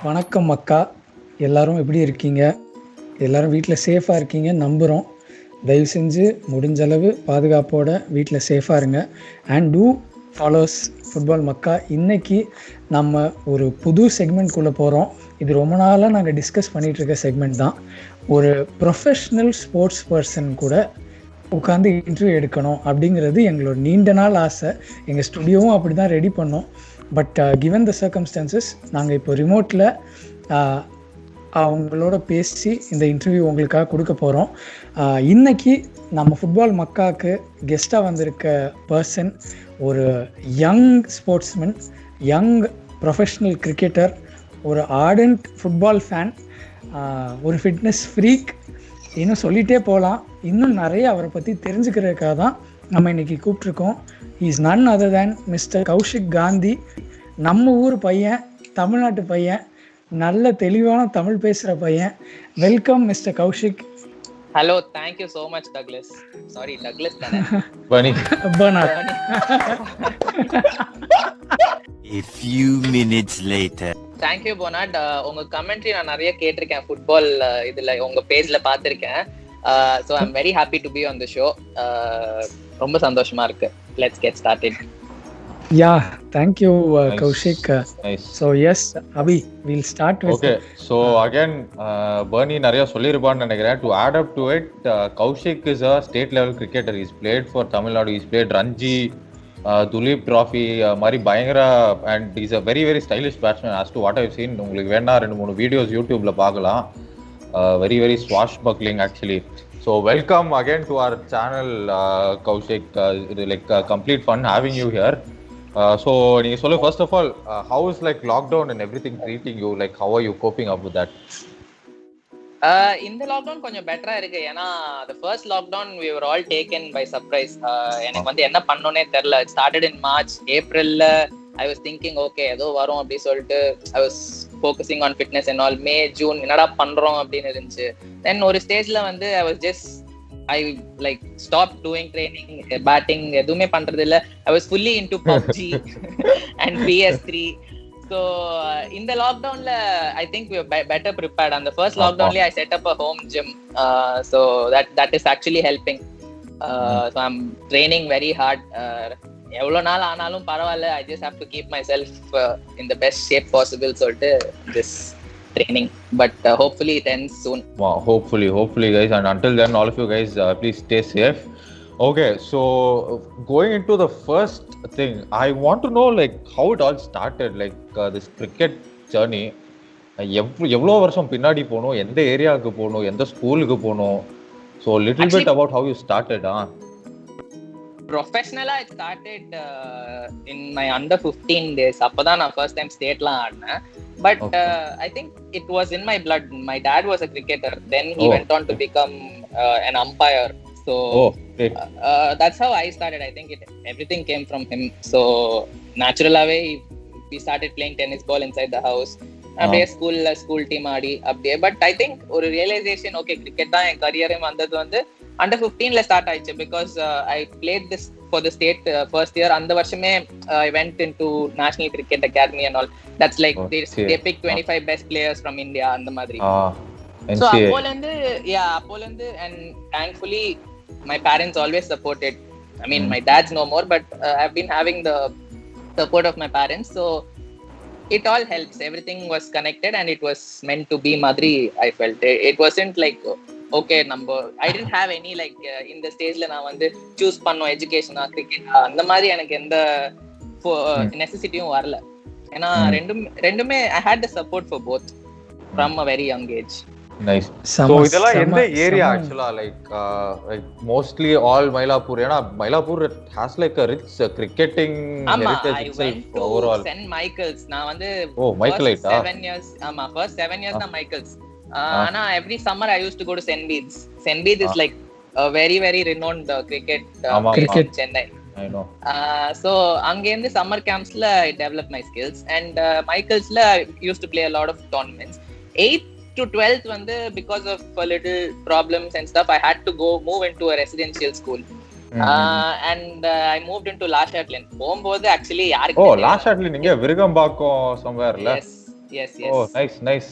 வணக்கம் அக்கா, எல்லாரும் எப்படி இருக்கீங்க? எல்லாரும் வீட்டில் சேஃபாக இருக்கீங்க நம்புகிறோம். தயவு செஞ்சு முடிஞ்ச அளவு பாதுகாப்போட வீட்டில் சேஃபாக இருங்க. அண்ட் டூ ஃபாலோஸ் ஃபுட்பால் மக்கா. இன்னைக்கு நம்ம ஒரு புது செக்மெண்ட்குள்ளே போகிறோம். இது ரொம்ப நாளாக நாங்கள் டிஸ்கஸ் பண்ணிகிட்டு இருக்க செக்மெண்ட் தான். ஒரு ப்ரொஃபஷ்னல் ஸ்போர்ட்ஸ் பர்சன் கூட உட்காந்து இன்டர்வியூ எடுக்கணும் அப்படிங்கிறது எங்களோட நீண்ட நாள் ஆசை. எங்கள் ஸ்டுடியோவும் அப்படி தான் ரெடி பண்ணோம். பட் கிவன் த சர்க்கம்ஸ்டான்சஸ் நாங்கள் இப்போ ரிமோட்டில் அவங்களோட பேசி இந்த இன்டர்வியூ உங்களுக்காக கொடுக்க போகிறோம். இன்னைக்கு நம்ம ஃபுட்பால் மக்காவுக்கு கெஸ்ட்டாக வந்திருக்க பர்சன் ஒரு young sportsman, young professional cricketer, ஒரு ஆர்டன்ட் ஃபுட்பால் ஃபேன், ஒரு ஃபிட்னஸ் ஃப்ரீக், இன்னும் சொல்லிகிட்டே போகலாம். இன்னும் நிறைய அவரை பற்றி தெரிஞ்சுக்கிறதுக்காக தான் நம்ம இன்றைக்கி கூப்பிட்ருக்கோம். Is none other than mister Kaushik Gandhi. நம்ம ஊர் பையன், தமிழ்நாட்டு பையன், நல்ல தெளிவான தமிழ் பேசுகிற பையன். Welcome mister Kaushik. Hello, thank you so much Douglas. Sorry Douglas தானே? Bernard. A few minutes later. Thank you Bernard. உங்க கமெண்ட்ரி நான் நிறைய கேட்டிருக்கேன், ஃபுட்பால் இதுல உங்க பேஜ்ல பார்த்திருக்கேன். So I am very happy to be on the show. ரொம்ப சந்தோஷமா இருக்கு. Let's get started. Yeah, thank you Kaushik. Nice. So yes, Abhi, we'll start with. Okay, so again, Bernie நிறைய சொல்லிருப்பான்னு நினைக்கிறேன். To add up to it, Kaushik is a state level cricketer. He's played for Tamil Nadu. He's played Ranji, Duleep Trophy, மாதிரி பயங்கர, and he's a very very stylish batsman as to what I've seen. உங்களுக்கு வேணா 2-3 videos யூடியூப்ல பார்க்கலாம். Very very swashbuckling actually. So welcome again to our channel, Kaushik. Complete fun having you here. So நீங்க சொல்ல, first of all, how is like lockdown and everything treating you? Like how are you coping up with that? இந்த lockdown கொஞ்சம் பெட்டரா இருக்கு. ஏன்னா the first lockdown we were all taken by surprise. எனக்கு வந்து என்ன பண்ணோனே தெரியல. It started in March. Aprilல I was thinking okay ஏதோ வரும் அப்படி சொல்லிட்டு I was focusing on fitness and all. May, June என்னடா பண்றோம் அப்படின்னு இருந்துச்சு. Then ஒரு ஸ்டேஜ்ல வந்து I was just I like stopped doing training, batting, எதுவுமே பண்றது இல்ல. I was fully into PUBG and PS3. So in the lockdown la I think we were better prepared. On the first lockdown I set up a home gym, so that is actually helping. So I'm training very hard. எவ்வளவு நாள் ஆனாலும் பரவாயில்ல, I just have to keep myself in the best shape possible சொல்லிட்டு this training, but hopefully it ends soon. Wow, hopefully guys, and until then all of you guys please stay safe. Okay, so going into the first thing, I want to know like how it all started, like this cricket journey. எவ்வளோ வருஷம் பின்னாடி போகணும், எந்த ஏரியாவுக்கு போகணும், எந்த ஸ்கூலுக்கு போகணும்? So little actually, bit about how you started. Professionally I started in my under 15 days. அப்பதான் நான் first time stateலாம் ஆடினேன். But okay. I think it was in my blood. My dad was a cricketer. Then he went on to become an umpire. So that's how I started. I think everything came from him. So naturally we started playing tennis ball inside the house. அப்படியே school team ஆடி அப்படியே. But I think ஒரு realization, okay cricket தான் என் கரியரே வந்தது வந்து under 15ல ஸ்டார்ட் ஆயிடுச்சு. Because I played this for the state first year. அந்த வருஷமே I went into national cricket academy and all. That's like the pick 25 best players from India அந்த மாதிரி. So அப்போல இருந்து and thankfully my parents always supported. I mean my dad's no more, but I've been having the support of my parents, so it all helps. Everything was connected and it was meant to be madri. I felt it wasn't like okay number. I didn't have any like in the stage la na vandu choose panno education or cricket அந்த மாதிரி எனக்கு எந்த necessityயும் வரல. ஏன்னா ரெண்டுமே I had the support for both from a very young age. Nice. So இதெல்லாம் எந்த area actually, like mostly all Mylapore? ஏனா Mylapore has like a rich cricketing heritage itself overall. St. Michael's நான் வந்து Michaelite 7 years. ஆமா, first 7 years தான் Michael's. ஆனா every summer I used to go to St. Bede's. St. Bede's is like a very very renowned cricket in Chennai. I know. So அங்க இருந்து summer camps la I developed my skills, and Michael's la I used to play a lot of tournaments. 8th to 12th வந்து because of a little problems and stuff I had to move into a residential school. And I moved into Last Athlin. போகும்போது actually யாருக்கு Last Athlin இங்க Virugambakkam somewhere இல்ல? Yes, yes oh yes. Nice.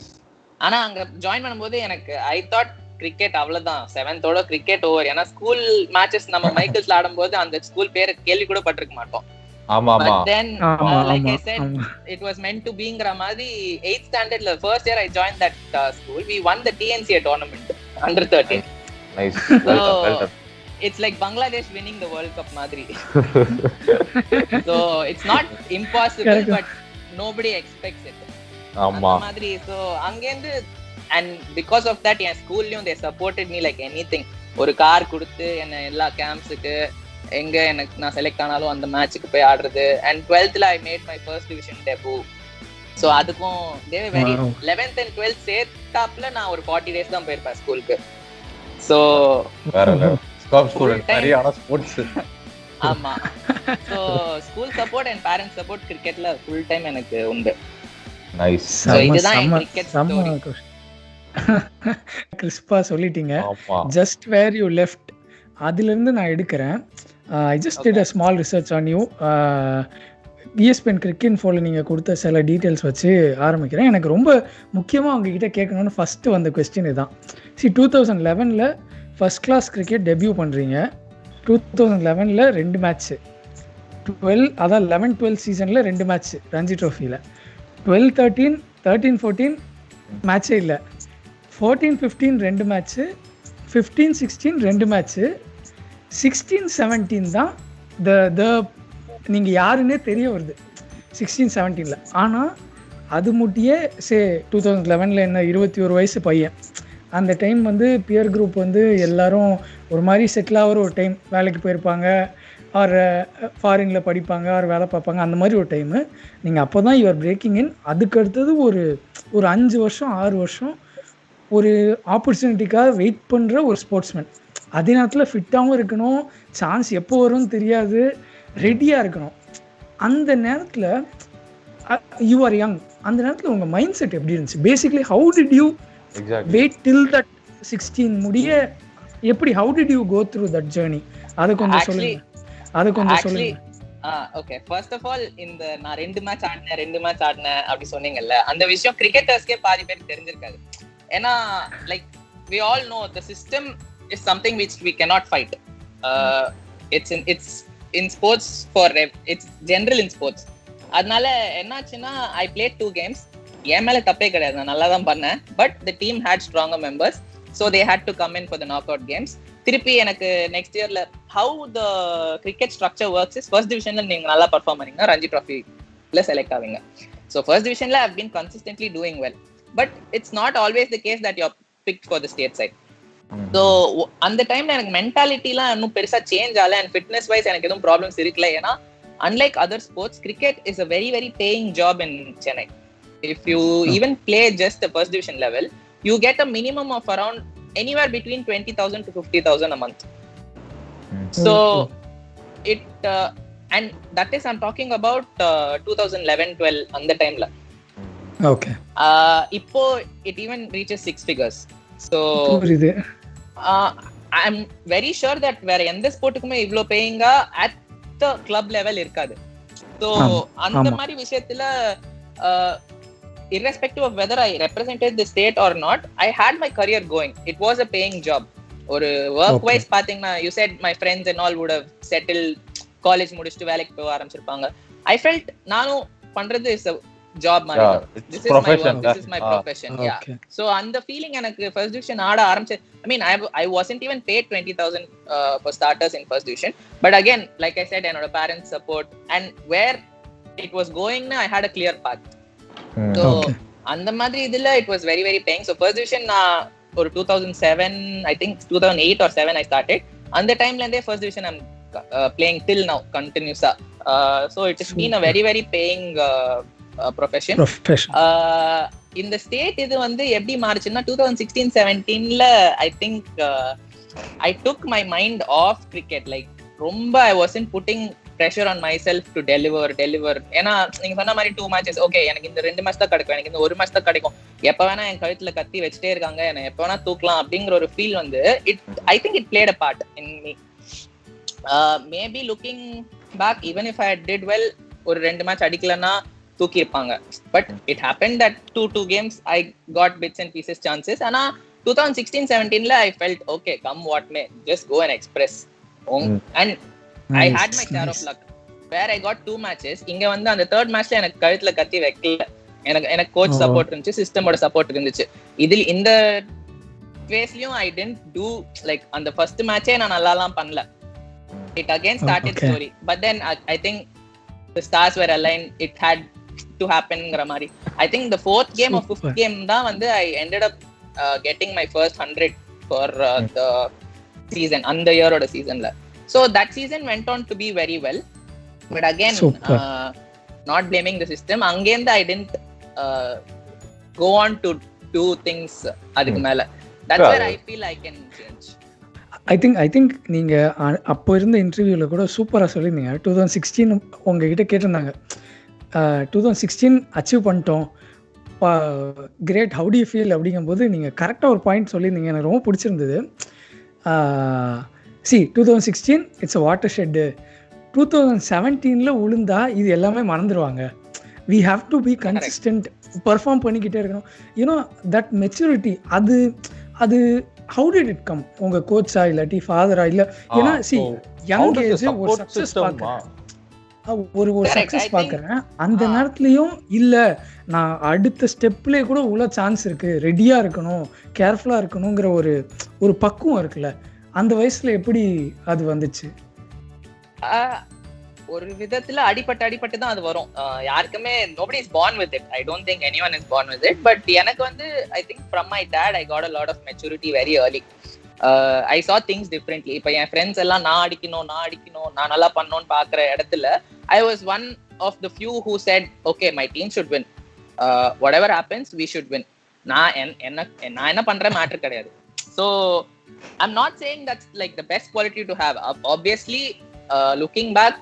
ஆனா அங்க join பண்ணும்போது எனக்கு I thought cricket அவ்வளவுதான், 7th cricket over. ஏன்னா ஸ்கூல் மேட்சஸ் நம்ம மைக்கேல்ஸ்ல ஆடும்போது அந்த ஸ்கூல் பேரை கேள்வி கூட பட்டிருக்க மாட்டோம். ஆமா But then like I said, ஆமா. it was meant to beங்கிற மாதிரி 8th standardல first year I joined that school. We won the TNCA tournament under 13. Nice. So it's like Bangladesh winning the World Cup மாதிரி. So it's not impossible, but nobody expects it. ஆமா மாதிரி. So அங்கேந்து and because of that என் ஸ்கூல்லயும் they supported me like anything. ஒரு car கொடுத்து என்ன எல்லா கேம்ப்ஸுக்கு எங்க எனக்கு நான் செலக்ட் ஆனாலும் அந்த மேட்சுக்கு போய் ஆடுறது. And 12th I made my first division debut. So அதுக்கும் they were very 11th and 12th சேர்த்தாப்ல நான் ஒரு 40 days தான் போயிருப்பேன் ஸ்கூலுக்கு. So வேற ஸ்கூல் ஸ்டூடண்ட் சரியான ஸ்போர்ட்ஸ். ஆமா. So school support and parent support கிரிக்கெட்ல full time எனக்கு உண்டு. நைஸ். So இதுதான் என் கிரிக்கெட் ஸ்டோரி. கிறிஸ்பா சொல்லிட்டீங்க. ஆமா ஜஸ்ட் வேர் யூ லெஃப்ட் அதிலிருந்து நான் எடுக்கிறேன். I just did a small research on you. ESPN cricket இன்ஃபோல நீங்கள் கொடுத்த சில டீட்டெயில்ஸ் வச்சு ஆரம்பிக்கிறேன். எனக்கு ரொம்ப முக்கியமாக உங்ககிட்ட கேட்கணும்னு ஃபஸ்ட்டு வந்த கொஸ்டின் இதுதான். 2011 ஃபர்ஸ்ட் கிளாஸ் கிரிக்கெட் டெபியூ பண்ணுறீங்க. 2011 2 மேட்ச்சு, 11-12 சீசனில் 2 மேட்ச்சு ரஞ்சி ட்ரோஃபியில், 12-13, 13-14 மேட்சே இல்லை, 14-15 2 மேட்ச்சு, 15-16 2 மேட்ச்சு, 16-17 தான் த நீங்கள் யாருன்னே தெரிய வருது 16-17. ஆனால் அது முட்டியே 2011 என்ன 21 வயசு பையன். அந்த டைம் பியர் குரூப் எல்லாரும் ஒரு மாதிரி செட்டில் ஆகிற ஒரு டைம், வேலைக்கு போயிருப்பாங்க, ஆர் ஃபாரினில் படிப்பாங்க, ஆர் வேலை பார்ப்பாங்க, அந்த மாதிரி ஒரு டைமு. நீங்கள் அப்போ தான் யுவர் பிரேக்கிங் இன். அதுக்கு அடுத்தது ஒரு 5 வருஷம் 6 வருஷம் ஒரு ஆப்பர்ச்சுனிட்டிக்காக வெயிட் பண்ணுற ஒரு ஸ்போர்ட்ஸ்மேன். அதே நேரத்தில் ஃபிட்டாகவும் இருக்கணும், சான்ஸ் எப்போ வரும்னு தெரியாது, ரெடியாக இருக்கணும். அந்த நேரத்தில் யூ ஆர் யங். அந்த நேரத்தில் உங்கள் மைண்ட் செட் எப்படி இருந்துச்சு? Basically how did you wait till that 16 முடிய எப்படி, how did you go through that journey? அதை கொஞ்சம் சொல்லுங்க. ஓகே, ஃபர்ஸ்ட் ஆஃப் ஆல் இந்த நான் 2 மேட்ச் ஆடினேன் அப்படி சொன்னீங்கல்ல, அந்த விஷயம் கிரிக்கெட்டர்ஸ்க்கே பாதி பேருக்கு தெரிஞ்சிருக்காது. ஏன்னா like we all know the system is something which we cannot fight. It's in sports it's general in sports. அதனால என்னாச்சுன்னா I played 2 games. என் மேல தப்பே கிடையாது, நான் நல்லா தான் பண்ணேன். But the team had stronger members, so they had to come in for the knockout games. திருப்பி எனக்கு நெக்ஸ்ட் இயர்ல how the cricket structure works is first divisionல நீங்க நல்லா பெர்ஃபார்ம் பண்ணீங்கன்னா ரஞ்சி ட்ராஃபில செலக்ட் ஆவீங்க. So first divisionல I've been consistently doing well, but it's not always the case that you're picked for the state side. So அந்த டைம்ல எனக்கு மென்டாலிட்டிலாம் இன்னும் பெருசா சேஞ்ச் ஆகல, அண்ட் ஃபிட்னஸ் வைஸ் எனக்கு எதுவும் ப்ராப்ளம்ஸ் இருக்குல்ல. ஏன்னா unlike other sports, cricket is a very very paying job in Chennai. If you even play just the first division level, you get a minimum of around anywhere between 20,000 to 50,000 a month. So it and that is I'm talking about 2011-12 அந்த டைம்ல. Okay. இப்போ it even reaches 6 figures. So I'm very sure that வேற எந்த ஸ்போர்ட்டுக்குமே இவ்ளோ பேயிங்கா at the club level இருக்காது. So அந்த மாதிரி விஷயத்துல irrespective of whether I represented the state or not, I had my career going. It was a paying job. ஒரு work wise பாத்தீங்கன்னா you said my friends and all would have settled, college முடிச்சிட்டு வேலைக்கு போக ஆரம்பிச்சிருப்பாங்க. I felt நானும் பண்றது is a job மாதிரி. This is my work, this is my profession. Yeah. So அந்த feeling எனக்கு first division ஆட ஆரம்பிச்சு. I mean I wasn't even paid 20,000 for starters in first division, but again like I said, என்னோட parents support and where it was going, I had a clear path. So அந்த மாதிரி இதுல it was very very paying. So first division நான் ஒரு 2007 I think 2008 or 7 I started. அந்த டைம்ல இருந்தே first division I'm playing till now continuously. So it has been a very very paying profession. இந்த state இது எப்படி மாறுச்சுன்னா 2016-17ல I think I took my mind off cricket. Like ரொம்ப I wasn't putting pressure on myself to deliver. ஏன்னா நீங்க சொன்ன மாதிரி 2 matches okay, எனக்கு இந்த 2 மேட்ச் தான் கிடைக்கும், எனக்கு இந்த 1 மேட்ச் தான் கிடைக்கும், எப்ப வேணா என் கழுத்துல கத்தி வச்சுட்டே இருக்காங்க, என்ன எப்ப வேணா தூக்கலாம் அப்படிங்கிற ஒரு feel I think it played a part in me. Maybe looking back, even if I did well, ஒரு 2 மேட்ச் அடிக்கலன்னா தூக்கி இருப்பாங்க. But it happen that 2 games I got bits and pieces chances. ஆனா 2016-17 I felt okay, come what may, just go and express. And I had my share of luck where I got 2 matches. இங்க வந்து அந்த third matchல எனக்கு கழுத்துல கத்தி வைக்கல. எனக்கு coach support இருந்துச்சு, சிஸ்டமோட சப்போர்ட் இருந்துச்சு. இதில் இந்த ஃபேஸ்லயும் I didn't do like அந்த ஃபர்ஸ்ட் மேட்சே நான் நல்லாலாம் பண்ணல. It again started story, but then I think the stars were aligned, it had to happen ங்கற மாதிரி. I think the 4th game or 5th game தான் வந்து I ended up getting my first 100 for the season, அந்த year-ஓட seasonல. So that season went on to be very well, but again not blaming the system. Again I didn't go on to do things அதுக்கு மேல. That's where I feel I can change. I think நீங்கள் அப்போ இருந்த இன்டர்வியூவில் கூட சூப்பராக சொல்லியிருந்தீங்க. 2016 உங்ககிட்ட கேட்டிருந்தாங்க, 2016 அச்சீவ் பண்ணிட்டோம், great, how do you feel அப்படிங்கும்போது நீங்கள் கரெக்டாக ஒரு பாயிண்ட் சொல்லியிருந்தீங்க, எனக்கு ரொம்ப பிடிச்சிருந்தது. 2016 இட்ஸ் அ வாட்டர் ஷெட்டு, 2017 உளுந்தா இது எல்லாமே மறந்துடுவாங்க. We have to be consistent, perform பண்ணிக்கிட்டே இருக்கணும். யூனோ தட் மெச்சூரிட்டி, அது how did it come? உங்க கோச்சா இல்லாட்டி ஃபாதரா இல்ல? ஏன்னா யங் ஏஜ் ஒரு சக்சஸ் பார்க்கறேன், ஒரு சக்சஸ் பார்க்கறேன், அந்த நேரத்துலயும் இல்ல நான் அடுத்த ஸ்டெப்லயே கூட உள்ள சான்ஸ் இருக்கு, ரெடியா இருக்கணும், கேர்ஃபுல்லா இருக்கணுங்கிற ஒரு பக்குவம் இருக்குல்ல, அந்த வயசுல எப்படி அது வந்துச்சு? ஒரு விதத்துல அடிபட்டு தான் அது வரும். யாருக்குமே nobody is born with it. I don't think anyone is born with it. But எனக்கு வந்து I think from my dad I got a lot of maturity very early. I saw things differently. இப்போ என் friends எல்லாம் நான் அடிக்கணும் நான் நல்லா பண்ணணும்னு பார்க்குற இடத்துல I was one of the few who said okay, my team should win. Whatever happens we should win. நான் என்ன பண்ற மேட்டர் கிடையாது. So I'm not saying that's like the best quality to have. Obviously looking back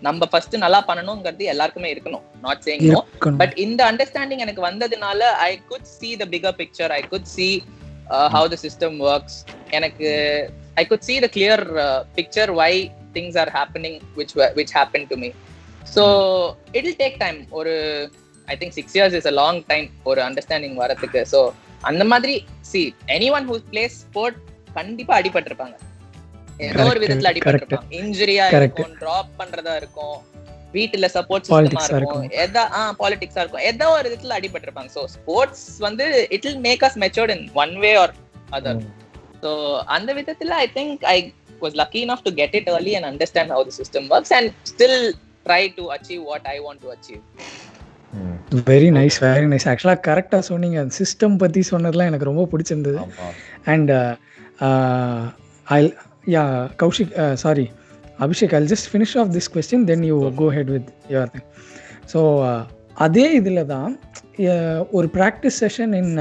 நம்ம first நல்லா பண்ணணும்ங்கிறது எல்லாருக்குமே இருக்கணும், not saying no. But இந்த understanding எனக்கு வந்ததுனால I could see the bigger picture, I could see how the system works. எனக்கு I could see the clear picture why things are happening which happened to me. So it will take time. ஒரு I think 6 years is a long time ஒரு understanding வரதுக்கு. So அந்த மாதிரி see anyone who plays sport கண்டிப்பா அடிபட்டிருப்பாங்க, ஏதோ ஒரு விதத்துல அடிபட்டிருப்பாங்க, இன்ஜுரியா இருக்கும், டிராப் பண்றதா இருக்கும், வீட்டுல சப்போர்ட் சிஸ்டமா இருக்கும், பாலிடிக்ஸா இருக்கும், ஏதோ ஒரு விதத்துல அடிபட்டிருப்பாங்க. சோ ஸ்போர்ட்ஸ் வந்து it will make us matured in one way or other. So அந்த விதத்துல I think I was lucky enough to get it early and understand how the system works and still try to achieve what I want to achieve. Very nice. ஆக்சுவலா கரெக்டா சொன்னீங்க, அந்த system பத்தி சொன்னதுலாம் எனக்கு ரொம்ப பிடிச்சிருந்தது. And Kaushik, sorry, Abhishek, I'll just finish off this question, then you go ahead with your thing. So, அதே இதில் தான் ஒரு practice session in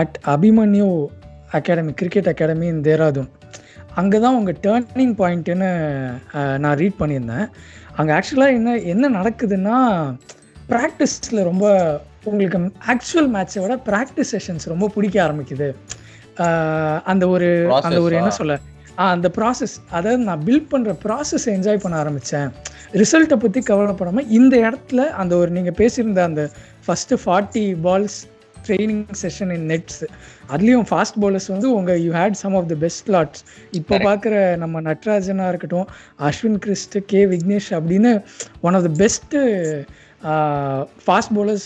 at Abhimanyu academy, cricket academy இன் தேராதூன், அங்கே தான் உங்கள் டேர்னிங் பாயிண்ட்டுன்னு நான் ரீட் பண்ணியிருந்தேன். அங்கே ஆக்சுவலாக என்ன நடக்குதுன்னா, ப்ராக்டிஸில் ரொம்ப உங்களுக்கு ஆக்சுவல் மேட்சை விட ப்ராக்டிஸ் செஷன்ஸ் ரொம்ப பிடிக்க ஆரம்பிக்குது. அந்த ஒரு என்ன சொல்ல, அந்த ப்ராசஸ், அதாவது நான் பில்ட் பண்ணுற ப்ராசஸ் என்ஜாய் பண்ண ஆரம்பித்தேன், ரிசல்ட்டை பற்றி கவலைப்படாமல். இந்த இடத்துல அந்த ஒரு நீங்கள் பேசியிருந்த அந்த first 40 balls training session in nets, அதுலேயும் ஃபாஸ்ட் பவுலர்ஸ் வந்து you had some of the best slots. இப்போ பார்க்குற நம்ம நட்ராஜனாக இருக்கட்டும், அஸ்வின் கிறிஸ்ட், கே விக்னேஷ் அப்படின்னு one of the best fast bowlers.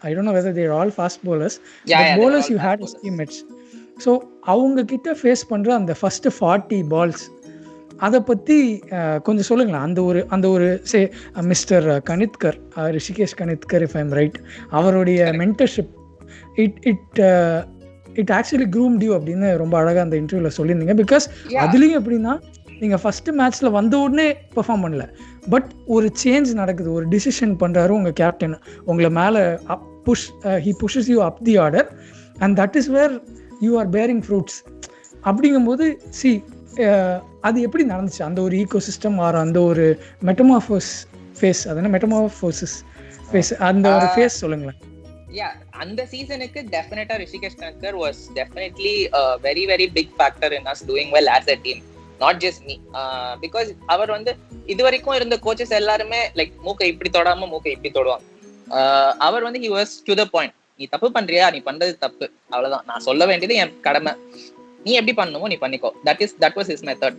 I don't know whether they are all fast bowlers, but bowlers you had as teammates. So அவங்க கிட்ட face பண்ணுற அந்த first 40 balls அதை பற்றி கொஞ்சம் சொல்லுங்களேன். அந்த ஒரு mister Kanitkar, Rishikesh Kanitkar, if I'm right, அவருடைய mentorship it actually groomed you அப்படின்னு ரொம்ப அழகாக அந்த இன்டர்வியூவில் சொல்லியிருந்தீங்க. பிகாஸ் அதுலேயும் எப்படின்னா, நீங்கள் ஃபஸ்ட்டு மேட்ச்சில் வந்த உடனே பெர்ஃபார்ம் பண்ணல, பட் ஒரு சேஞ்ச் நடக்குது, ஒரு டிசிஷன் பண்ணுறாரு உங்கள் கேப்டன், உங்களை மேலே he pushes you up the order and that is where you are bearing fruits. அப்படிங்கும்போது அது எப்படி நடந்துச்சு, அந்த ஒரு ஈகோசிஸ்டம் ஆர் அந்த ஒரு மெட்டமார்ஃபோசிஸ் ஃபேஸ், அந்த ஒரு ஃபேஸ் சொல்லுங்களேன். அந்த சீசனுக்கு டெஃபினட்டா Rishikesh கனித்கர் was definitely a very very big factor in us doing well as a team. Not just me. Because அவர் வந்து இது வரைக்கும் இருந்த கோச்சஸ் எல்லாருமே லைக் மூக்கை இப்படி தொடாம மூக்கை இப்படி தொடுவாங்க. அவர் வந்து he was to the point. நீ தப்பு பண்றியா, நீ பண்றது தப்பு, அவ்வளவுதான். நான் சொல்ல வேண்டியது என் கடமை, நீ எப்படி பண்ணணுமோ நீ பண்ணிக்கோ. that was his method.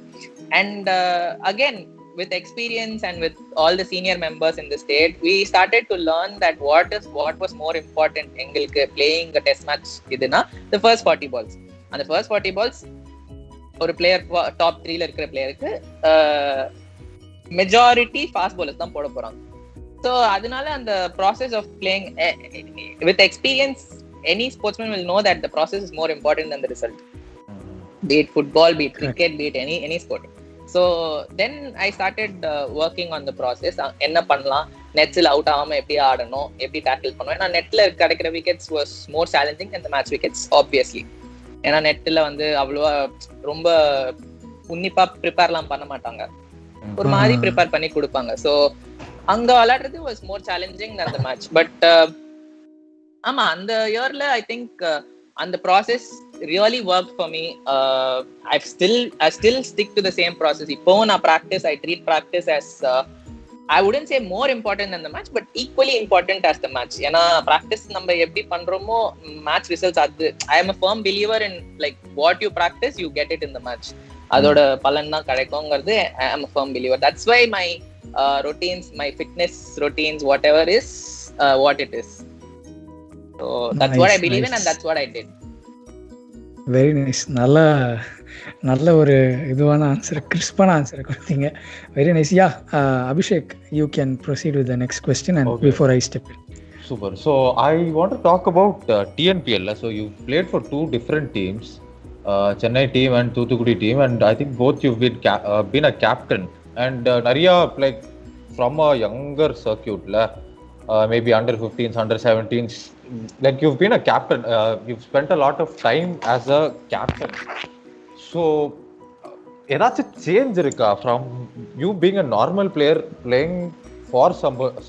And again, with experience and with all the senior members in the state, we started to learn that what was more important எங்களுக்கு playing a test match இதுனா the first 40 balls. அந்த first 40 balls ஒரு player top 3ல இருக்கிற பிளேயருக்கு majority fast bowlers தான் போட போறாங்க. So அதனால அந்த process of playing with experience, any sportsman will know that the process is more important than the result. Be it football, be it cricket, be it any sport. So then I started working on the process. என்ன பண்ணலாம், நெட்ஸ்ல out ஆகாம எப்படி ஆடணும், எப்படி tackle பண்ணுவேன். ஏன்னா நெட்ல கிடைக்கிற wickets was more challenging than the match wickets obviously. ஏன்னா நெட்ல வந்து அவ்வளவா ரொம்ப உன்னிப்பா ப்ரிப்பேர்லாம் பண்ண மாட்டாங்க, ஒரு மாதிரி ப்ரிப்பேர் பண்ணி கொடுப்பாங்க. ஸோ அங்க விளையாடுறது was more challenging than the match. But ஆமா, அந்த இயர்ல I think and the process really worked for me. I still stick to the same process. Ipo na practice, I treat practice as I wouldn't say more important than the match, but equally important as the match. Ena practice நம்ம எப்படி பண்றோமோ match results அது. I am a firm believer in like what you practice you get it in the match. அதோட பலன் தான் கிடைக்கும்ங்கிறது I am a firm believer. That's why my routines, my fitness routines, whatever is what it is. So that's what I believe in and that's what I did. Very nice. நல்ல ஒரு இதுவான answer, கிறிஸ்பான answer கொடுத்தீங்க. Very nice. Yeah Abhishek, you can proceed with the next question and before I step in. Super. So I want to talk about TNPL. So you played for two different teams, Chennai team and Thoothukudi team, and I think both you've been a captain. And Nariya, like from a younger circuit, maybe under 15s, under 17s, like you've been a captain, you've spent a lot of time as a captain. So ஏதாச்சும் change இருக்கா from you being a normal player playing for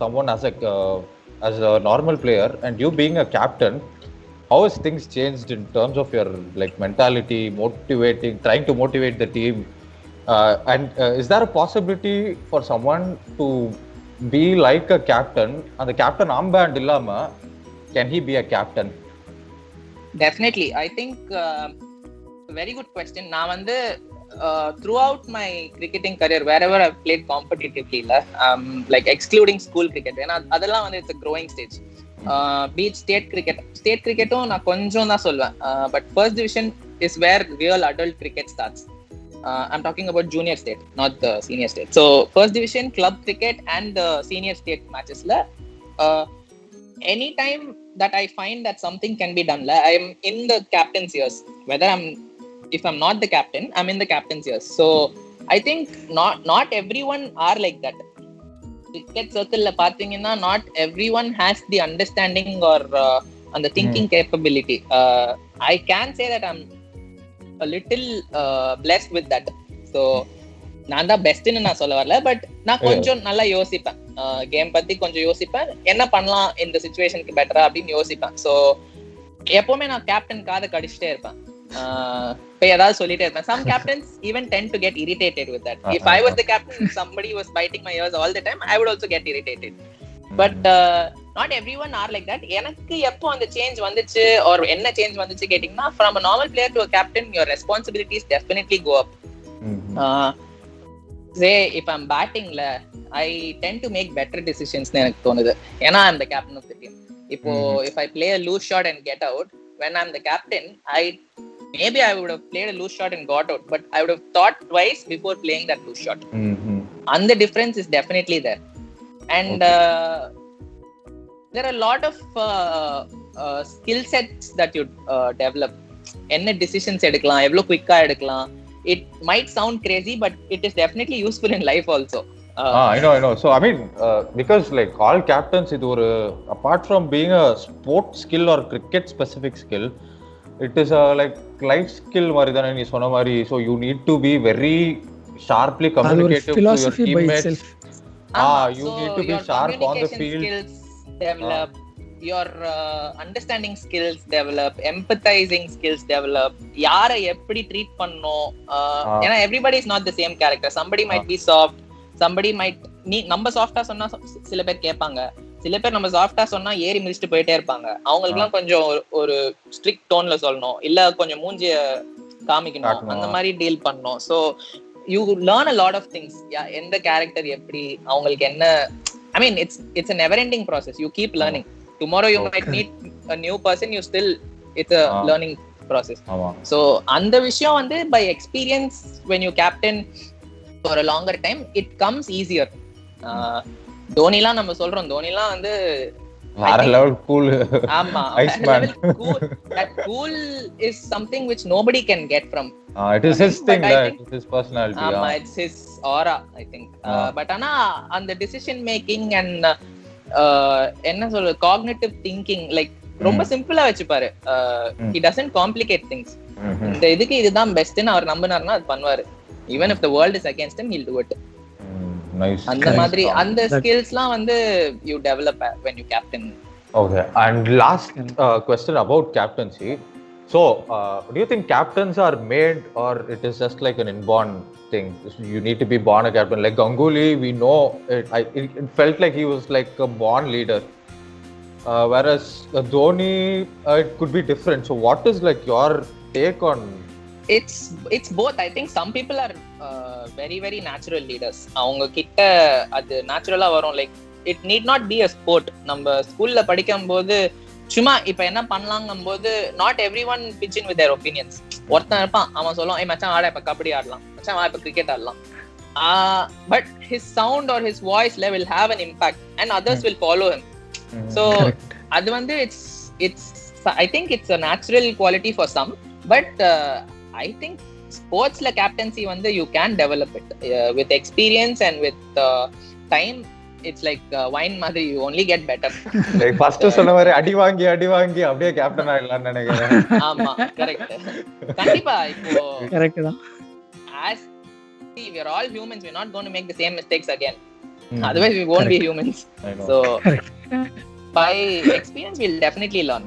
someone as a normal player and you being a captain? How has things changed in terms of your like mentality, trying to motivate the team, and is there a possibility for someone to be like a captain and the captain armband illama can he be a captain? Definitely. I think very good question. Na vande throughout my cricketing career wherever I've played competitively like excluding school cricket, ena adella vande it's a growing stage. Be it state cricket na konjam da solven, but first division is where real adult cricket starts. I'm talking about junior state, not the senior state. So first division club cricket and the senior state matches la anytime that I find that something can be done, I am in the captain's years. If I'm not the captain, I'm in the captain's years. So I think not everyone are like that. Cricket circle la pathina, not everyone has the understanding or and the thinking capability. I can say that I'm a little blessed with that. So நான் தான் பெஸ்ட்னு நான் சொல்ல வரல, but நான் கொஞ்சம் நல்லா யோசிப்பேன், game பத்தி கொஞ்சம் யோசிப்பேன், என்ன பண்ணலாம் இந்த சிச்சுவேஷனுக்கு பெட்டரா அப்படின்னு யோசிப்பேன். ஸோ எப்பவுமே நான் கேப்டன் காதை கடிச்சிட்டே இருப்பேன், இப்போ ஏதாவது சொல்லிட்டே இருப்பேன். Some captains even tend to get irritated with that. If I was the captain, if somebody was biting my ears all the time, I would also get irritated. But not everyone are like that. எனக்கு எப்போ அந்த change வந்துச்சு or என்ன change வந்துச்சு கேட்டிங்கன்னா, from a normal player to a captain, your responsibilities definitely go up. Say if I'm batting I tend to make better decisions னு எனக்கு தோணுது, ஏன்னா I'm the captain of the team. இப்போ if I play a loose shot and get out, when I'm the captain, maybe I would have played a loose shot and got out, but I would have thought twice before playing that loose shot. And the difference is definitely there. And there are a lot of skill sets that you develop. என்ன decisions எடுக்கலாம், எவ்வளோ குவிக்கா எடுக்கலாம். It might sound crazy, but it is definitely useful in life also. I know. So I mean, because like all captains, it or apart from being a sport skill or cricket specific skill, it is a like life skill mari dana nee sonna mari. So you need to be very sharply communicative to your teammates. You need to be sharp on the field. Skills develop. your understanding skills develop, empathizing skills develop, யாரை எப்படி treat பண்ணணும். ஏன்னா everybody is not the same character. Somebody might be soft, somebody might நம்ம சாஃப்டா சொன்னா சில பேர் கேட்பாங்க, சில பேர் நம்ம சாஃப்டா சொன்னா ஏறி மிதிச்சுட்டு போயிட்டே இருப்பாங்க. அவங்களுக்குலாம் கொஞ்சம் ஒரு ஸ்ட்ரிக்ட் டோன்ல சொல்லணும், இல்ல கொஞ்சம் மூஞ்சிய காமிக்கணும், அந்த மாதிரி டீல் பண்ணணும். So you learn a lot of things. எந்த கேரக்டர் எப்படி, அவங்களுக்கு என்ன, I mean it's a never ending process. You keep learning. Tomorrow you might meet a new person, you still, it's a learning process. So and the விஷயம் வந்து by experience, when you captain for a longer time, it comes easier. தோனிலாம் நம்ம சொல்றோம், தோனிலாம் வந்து வேற level cool. ஆமா, that cool is something which nobody can get from. It is his thing, it is his personality. ஆமா, it's his aura, I think. But ஆனா அந்த decision making and என்ன சொல்ற cognitive thinking, like ரொம்ப சிம்பிளா வச்சுப்பாரு. He doesn't complicate things. இந்த இதுக்கு இதுதான் பெஸ்ட்னு அவர் நம்பினார்னா அது பண்ணுவாரு. Even if the world is against him, he'll do it. Nice. அந்த மாதிரி அந்த ஸ்கில்ஸ்லாம் வந்து you develop when you captain. Okay, and last question about captaincy. So do you think captains are made, or it is just like an inborn thing? You need to be born a captain. Like Ganguly, we know it felt like he was like a born leader, whereas Dhoni, it could be different. So what is like your take on? It's both. I think some people are very very natural leaders. அவங்க கிட்ட அது நேச்சுரலா வரும். Like it need not be a sport. நம்ம ஸ்கூல்ல படிக்கும் போது சும்மா இப்ப என்ன பண்ணலாங்கும் போது not everyone pitch in with their opinions. ஒருத்தன் இருப்பான், அவன் சொல்லுவான், ஏய் மச்சான் வாடா இப்ப கபடி ஆடலாம், மச்சான் வா இப்ப கிரிக்கெட் ஆடலாம். But his sound or his voice level have an impact and others will follow him. So அது வந்து it's I think it's a natural quality for some, but I think sports la captaincy வந்து you can develop it with experience and with time. It's like wine மாதிரி, you only get better. Like first சொன்ன மாதிரி அடி வாங்கி அப்படியே captain ஆயிடலாம்னு நினைக்கிறேன். ஆமா, correct. கண்டிப்பா இப்போ கரெக்ட் தான். as we are all humans, we're not going to make the same mistakes again. Otherwise we won't be humans. So by experience we'll definitely learn.